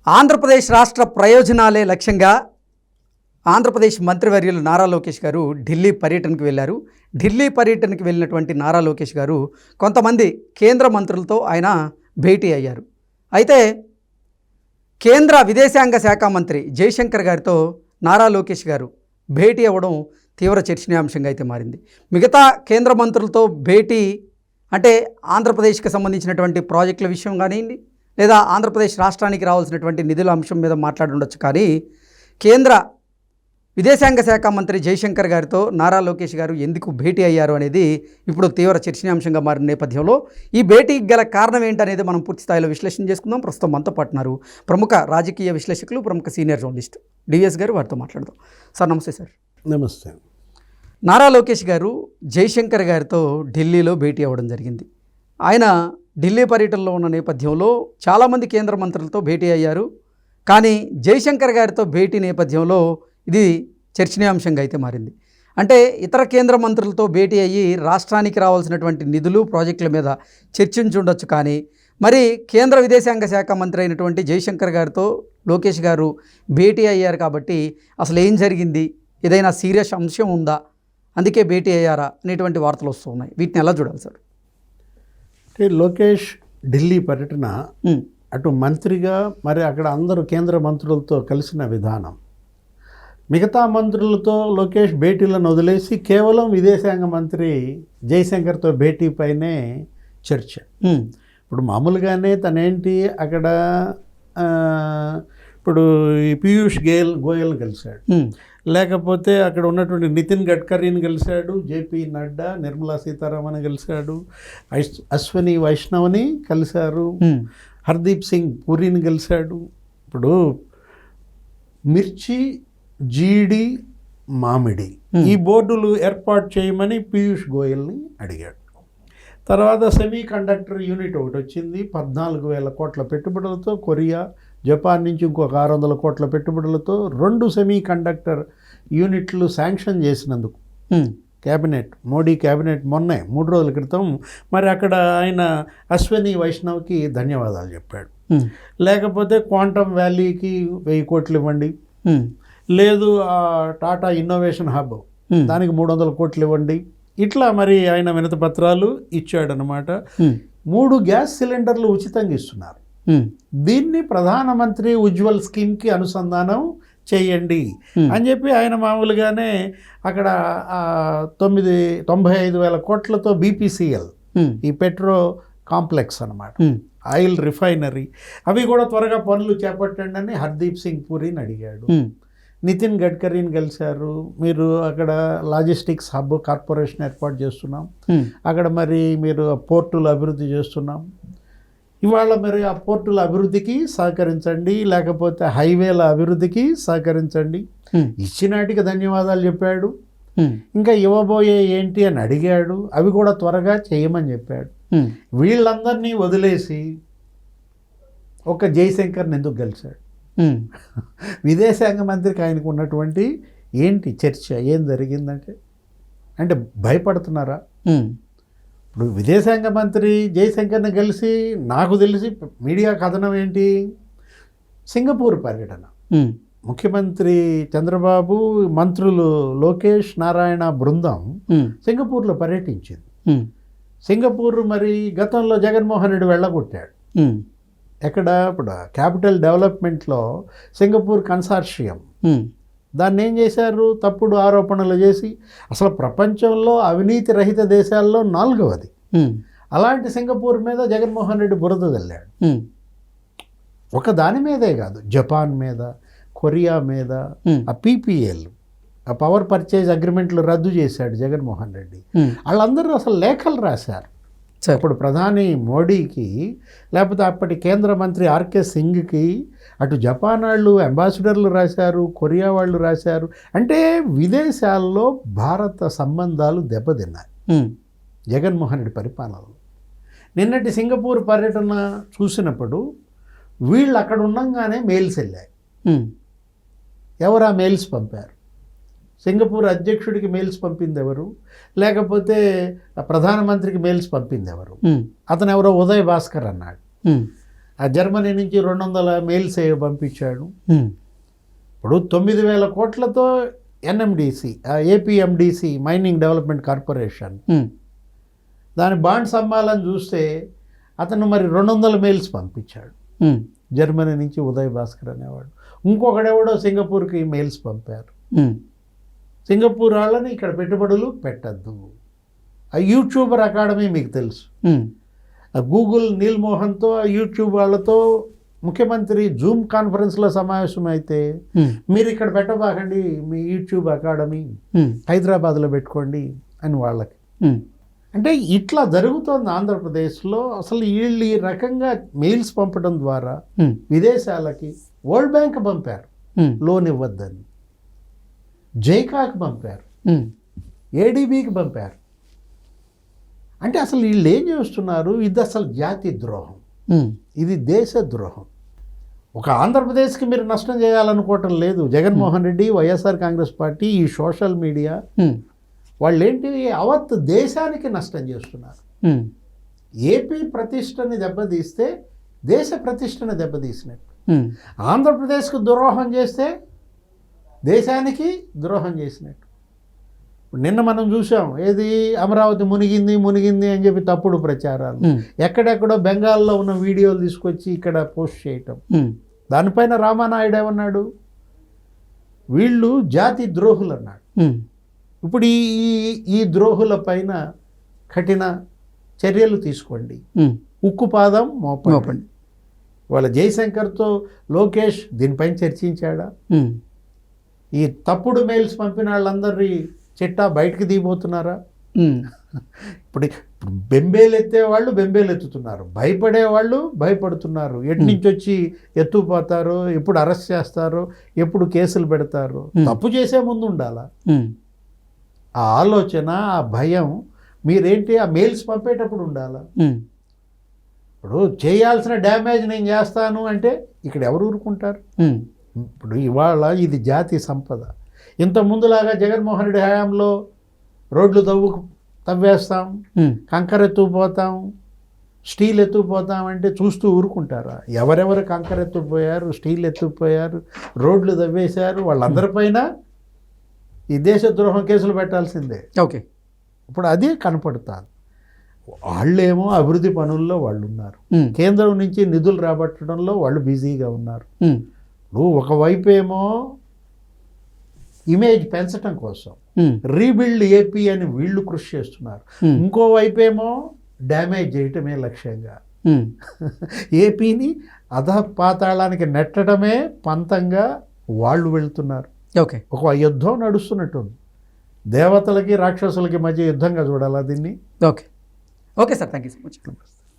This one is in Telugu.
ఆంధ్రప్రదేశ్ రాష్ట్ర ప్రయోజనాలే లక్ష్యంగా ఆంధ్రప్రదేశ్ మంత్రివర్యులు నారా లోకేష్ గారు ఢిల్లీ పర్యటనకు వెళ్ళారు. ఢిల్లీ పర్యటనకు వెళ్ళినటువంటి నారా లోకేష్ గారు కొంతమంది కేంద్ర మంత్రులతో ఆయన భేటీ అయ్యారు. అయితే కేంద్ర విదేశాంగ శాఖ మంత్రి జయశంకర్ గారితో నారా లోకేష్ గారు భేటీ అవ్వడం తీవ్ర చర్చనీయాంశంగా అయితే మారింది. మిగతా కేంద్ర మంత్రులతో భేటీ అంటే ఆంధ్రప్రదేశ్కి సంబంధించినటువంటి ప్రాజెక్టుల విషయం కానివ్వండి, లేదా ఆంధ్రప్రదేశ్ రాష్ట్రానికి రావాల్సినటువంటి నిధుల అంశం మీద మాట్లాడి ఉండొచ్చు. కానీ కేంద్ర విదేశాంగ శాఖ మంత్రి జయశంకర్ గారితో నారా లోకేష్ గారు ఎందుకు భేటీ అయ్యారు అనేది ఇప్పుడు తీవ్ర చర్చనీయాంశంగా మారిన నేపథ్యంలో ఈ భేటీకి గల కారణం ఏంటనేది మనం పూర్తి స్థాయిలో విశ్లేషణ చేసుకుందాం. ప్రస్తుతం మనతో పాటు ఉన్నారు ప్రముఖ రాజకీయ విశ్లేషకులు, ప్రముఖ సీనియర్ జర్నలిస్ట్ డివిఎస్ గారు. వారితో మాట్లాడదాం. సార్ నమస్తే. సార్ నమస్తే. నారా లోకేష్ గారు జయశంకర్ గారితో ఢిల్లీలో భేటీ అవ్వడం జరిగింది. ఆయన ఢిల్లీ పర్యటనలో ఉన్న నేపథ్యంలో చాలామంది కేంద్ర మంత్రులతో భేటీ అయ్యారు. కానీ జయశంకర్ గారితో భేటీ నేపథ్యంలో ఇది చర్చనీయాంశంగా అయితే మారింది. అంటే ఇతర కేంద్ర మంత్రులతో భేటీ అయ్యి రాష్ట్రానికి రావాల్సినటువంటి నిధులు, ప్రాజెక్టుల మీద చర్చించుండొచ్చు. కానీ మరి కేంద్ర విదేశాంగ శాఖ మంత్రి అయినటువంటి జయశంకర్ గారితో లోకేష్ గారు భేటీ అయ్యారు కాబట్టి అసలు ఏం జరిగింది, ఏదైనా సీరియస్ అంశం ఉందా, అందుకే భేటీ అయ్యారా అనేటువంటి వార్తలు వస్తూ ఉన్నాయి. వీటిని ఎలా చూడాలి సార్? అంటే లోకేష్ ఢిల్లీ పర్యటన అటు మంత్రిగా మరి అక్కడ అందరూ కేంద్ర మంత్రులతో కలిసిన విధానం, మిగతా మంత్రులతో లోకేష్ భేటీలను వదిలేసి కేవలం విదేశాంగ మంత్రి జయశంకర్తో భేటీ పైనే చర్చ. ఇప్పుడు మామూలుగానే తనేంటి అక్కడ ఇప్పుడు ఈ పీయూష్ గోయల్ కలిశాడు, లేకపోతే అక్కడ ఉన్నటువంటి నితిన్ గడ్కరీని కలిశాడు, జేపీ నడ్డా, నిర్మలా సీతారామన్ కలిశాడు, అశ్వని వైష్ణవ్ని కలిశారు, హర్దీప్ సింగ్ పూరిని కలిశాడు. ఇప్పుడు మిర్చి, జీడి, మామిడి ఈ బోర్డులు ఏర్పాటు చేయమని పీయూష్ గోయల్ని అడిగాడు. తర్వాత సెమీ కండక్టర్ యూనిట్ ఒకటి వచ్చింది, 14,000 కోట్ల పెట్టుబడులతో. కొరియా, జపాన్ నుంచి ఇంకొక 600 కోట్ల పెట్టుబడులతో 2 సెమీ కండక్టర్ యూనిట్లు శాంక్షన్ చేసినందుకు మోడీ క్యాబినెట్ మొన్నే 3 రోజుల క్రితం మరి అక్కడ ఆయన అశ్వని వైష్ణవ్కి ధన్యవాదాలు చెప్పాడు. లేకపోతే క్వాంటమ్ వ్యాలీకి 1000 కోట్లు ఇవ్వండి, లేదు టాటా ఇన్నోవేషన్ హబ్ దానికి 300 కోట్లు ఇవ్వండి, ఇట్లా మరి ఆయన వినతి పత్రాలు ఇచ్చాడనమాట. 3 గ్యాస్ సిలిండర్లు ఉచితంగా ఇస్తున్నారు, దీన్ని ప్రధానమంత్రి ఉజ్వల్ స్కీమ్కి అనుసంధానం చేయండి అని చెప్పి ఆయన మామూలుగానే అక్కడ 95,000 కోట్లతో బీపీసీఎల్ ఈ పెట్రో కాంప్లెక్స్ అనమాట, ఆయిల్ రిఫైనరీ, అవి కూడా త్వరగా పనులు చేపట్టండి అని హర్దీప్ సింగ్ పూరిని అడిగాడు. నితిన్ గడ్కరీని కలిశారు, మీరు అక్కడ లాజిస్టిక్స్ హబ్ కార్పొరేషన్ ఏర్పాటు చేస్తున్నాం, అక్కడ మరి మీరు పోర్టులు అభివృద్ధి చేస్తున్నాం, ఇవాళ మరి ఆ పోర్టుల అభివృద్ధికి సహకరించండి, లేకపోతే హైవేల అభివృద్ధికి సహకరించండి. ఇచ్చినాటికి ధన్యవాదాలు చెప్పాడు, ఇంకా ఇవ్వబోయే ఏంటి అని అడిగాడు, అవి కూడా త్వరగా చేయమని చెప్పాడు. వీళ్ళందరినీ వదిలేసి ఒక జయశంకర్ని ఎందుకు కలిశాడు? విదేశాంగ మంత్రికి ఆయనకు ఉన్నటువంటి ఏంటి చర్చ, ఏం జరిగిందంటే అంటే భయపడుతున్నారా? ఇప్పుడు విదేశాంగ మంత్రి జయశంకర్ని కలిసి నాకు తెలిసి మీడియా కథనం ఏంటి, సింగపూర్ పర్యటన. ముఖ్యమంత్రి చంద్రబాబు, మంత్రులు లోకేష్, నారాయణ బృందం సింగపూర్లో పర్యటించింది. సింగపూర్ మరి గతంలో జగన్మోహన్ రెడ్డి వెళ్ళగొట్టాడు. ఎక్కడ ఇప్పుడు క్యాపిటల్ డెవలప్మెంట్లో సింగపూర్ కన్సార్షియం దాన్ని ఏం చేశారు, తప్పుడు ఆరోపణలు చేసి అసలు ప్రపంచంలో అవినీతి రహిత దేశాల్లో 4వది. అలాంటి సింగపూర్ మీద జగన్మోహన్ రెడ్డి బురద చల్లాడు. ఒక దాని మీదే కాదు, జపాన్ మీద, కొరియా మీద, ఆ పీపీఎల్ ఆ పవర్ పర్చేజ్ అగ్రిమెంట్లు రద్దు చేశాడు జగన్మోహన్ రెడ్డి. వాళ్ళందరూ అసలు లేఖలు రాశారు అప్పుడు ప్రధాని మోడీకి, లేకపోతే అప్పటి కేంద్ర మంత్రి ఆర్కే సింగ్కి, అటు జపాన్ వాళ్ళు అంబాసిడర్లు రాశారు, కొరియా వాళ్ళు రాశారు. అంటే విదేశాల్లో భారత సంబంధాలు దెబ్బతిన్నాయి జగన్మోహన్ రెడ్డి పరిపాలనలో. నిన్నటి సింగపూర్ పర్యటన చూసినప్పుడు వీళ్ళు అక్కడ ఉండగానే మెయిల్స్ వెళ్ళాయి. ఎవరు ఆ మెయిల్స్ పంపారు? సింగపూర్ అధ్యక్షుడికి మెయిల్స్ పంపింది ఎవరు, లేకపోతే ప్రధానమంత్రికి మెయిల్స్ పంపింది ఎవరు? అతను ఎవరో ఉదయ్ భాస్కర్ అన్నాడు. ఆ జర్మనీ నుంచి 200 మెయిల్స్ పంపించాడు. ఉమ్, ఇప్పుడు 9,000 కోట్లతో NMDC, APMDC mining development corporation, ఉమ్, దాని బాండ్స్ అమ్మాలని చూస్తే అతను మరి 200 మెయిల్స్ పంపించాడు. ఉమ్, జర్మనీ నుంచి ఉదయ్ భాస్కర్ అనేవాడు. ఇంకొకడెవడో సింగపూర్కి మెయిల్స్ పంపారు. ఉమ్, సింగపూర్ వాళ్ళని ఇక్కడ పెట్టుబడులు పెట్టద్దు. ఆ యూట్యూబర్ అకాడమీ మీకు తెలుసు. ఉమ్, ఆ గూగుల్ నీల్ మోహన్తో ఆ యూట్యూబ్ వాళ్ళతో ముఖ్యమంత్రి జూమ్ కాన్ఫరెన్స్లో సమావేశం అయితే ఉమ్, మీరు ఇక్కడ పెట్టబాకండి, మీ యూట్యూబ్ అకాడమీ ఉమ్, హైదరాబాద్లో పెట్టుకోండి అని వాళ్ళకి. ఉమ్, అంటే ఇట్లా జరుగుతోంది ఆంధ్రప్రదేశ్లో. అసలు వీళ్ళు ఈ రకంగా మెయిల్స్ పంపడం ద్వారా ఉమ్, విదేశాలకి వరల్డ్ బ్యాంక్ పంపారు ఉమ్, లోన్ ఇవ్వద్దని, జైకాకి పంపారు, ఉమ్, ఏడీబీకి పంపారు. అంటే అసలు వీళ్ళు ఏం చేస్తున్నారు? ఇది అసలు జాతి ద్రోహం, ఉమ్, ఇది దేశ ద్రోహం. ఒక ఆంధ్రప్రదేశ్కి మీరు నష్టం చేయాలనుకోవటం లేదు. జగన్మోహన్ రెడ్డి, వైఎస్ఆర్ కాంగ్రెస్ పార్టీ, ఈ సోషల్ మీడియా ఉమ్, వాళ్ళు ఏంటి అవత్ దేశానికి నష్టం చేస్తున్నారు. ఉమ్, ఏపీ ప్రతిష్టని దెబ్బతీస్తే దేశ ప్రతిష్టని దెబ్బతీసినట్టు. ఉమ్, ఆంధ్రప్రదేశ్కు ద్రోహం చేస్తే దేశానికి ద్రోహం చేసినట్టు. నిన్న మనం చూసాం, ఏది అమరావతి మునిగింది అని చెప్పి తప్పుడు ప్రచారాలు, ఉమ్, ఎక్కడెక్కడో బెంగాల్లో ఉన్న వీడియోలు తీసుకొచ్చి ఇక్కడ పోస్ట్ చేయటం. ఉమ్, దానిపైన రామానాయుడు ఏమన్నాడు? వీళ్ళు జాతి ద్రోహులు అన్నాడు. ఉమ్, ఇప్పుడు ఈ ద్రోహుల పైన కఠిన చర్యలు తీసుకోండి, ఉమ్, ఉక్కుపాదం మోపండి. మోపండి. వాళ్ళ జయశంకర్తో లోకేష్ దీనిపైన చర్చించాడా? ఉమ్, ఈ తప్పుడు మెయిల్స్ పంపిన వాళ్ళందరి చిట్టా బయటకు దిగిపోతున్నారా? ఉమ్, ఇప్పుడు బెంబేలు ఎత్తేవాళ్ళు బెంబేలు ఎత్తుతున్నారు, భయపడేవాళ్ళు భయపడుతున్నారు. ఎటు నుంచి వచ్చి ఎత్తుకుపోతారో, ఎప్పుడు అరెస్ట్ చేస్తారో, ఎప్పుడు కేసులు పెడతారో. తప్పు చేసే ముందు ఉండాలా ఉమ్, ఆ ఆలోచన, ఆ భయం. మీరేంటి ఆ మెయిల్స్ పంపేటప్పుడు ఉండాలా. ఉమ్, ఇప్పుడు చేయాల్సిన డ్యామేజ్ నేను చేస్తాను అంటే ఇక్కడ ఎవరు ఊరుకుంటారు? ఉమ్, ఇప్పుడు ఇవాళ ఇది జాతి సంపద. ఇంత ముందులాగా జగన్మోహన్ రెడ్డి హయాంలో రోడ్లు తవ్వేస్తాం, ఉమ్, కంకర ఎత్తుకుపోతాం, స్టీల్ ఎత్తుకుపోతాం అంటే చూస్తూ ఊరుకుంటారా? ఎవరెవరు కంకర ఎత్తుకుపోయారు, స్టీల్ ఎత్తుకుపోయారు, రోడ్లు తవ్వేశారు, వాళ్ళందరిపైన ఈ దేశద్రోహం కేసులు పెట్టాల్సిందే. ఓకే. ఇప్పుడు అదే కనపడుతుంది. వాళ్ళేమో అభివృద్ధి పనుల్లో వాళ్ళు ఉన్నారు, ఉమ్, కేంద్రం నుంచి నిధులు రాబట్టడంలో వాళ్ళు బిజీగా ఉన్నారు. ఉమ్, ఇప్పుడు ఒకవైపు ఏమో ఇమేజ్ పెంచడం కోసం ఉమ్, రీబిల్డ్ ఏపీ అని వీళ్ళు కృషి చేస్తున్నారు. ఉమ్, ఇంకోవైపు ఏమో డ్యామేజ్ చేయటమే లక్ష్యంగా ఉమ్, ఏపీని అధపాతాళానికి నెట్టడమే పంతంగా వాళ్ళు వెళ్తున్నారు. ఓకే. ఒక యుద్ధం నడుస్తున్నట్టుంది. దేవతలకి రాక్షసులకి మధ్య యుద్ధంగా చూడాలా దీన్ని. Okay. Okay sir, thank you so much.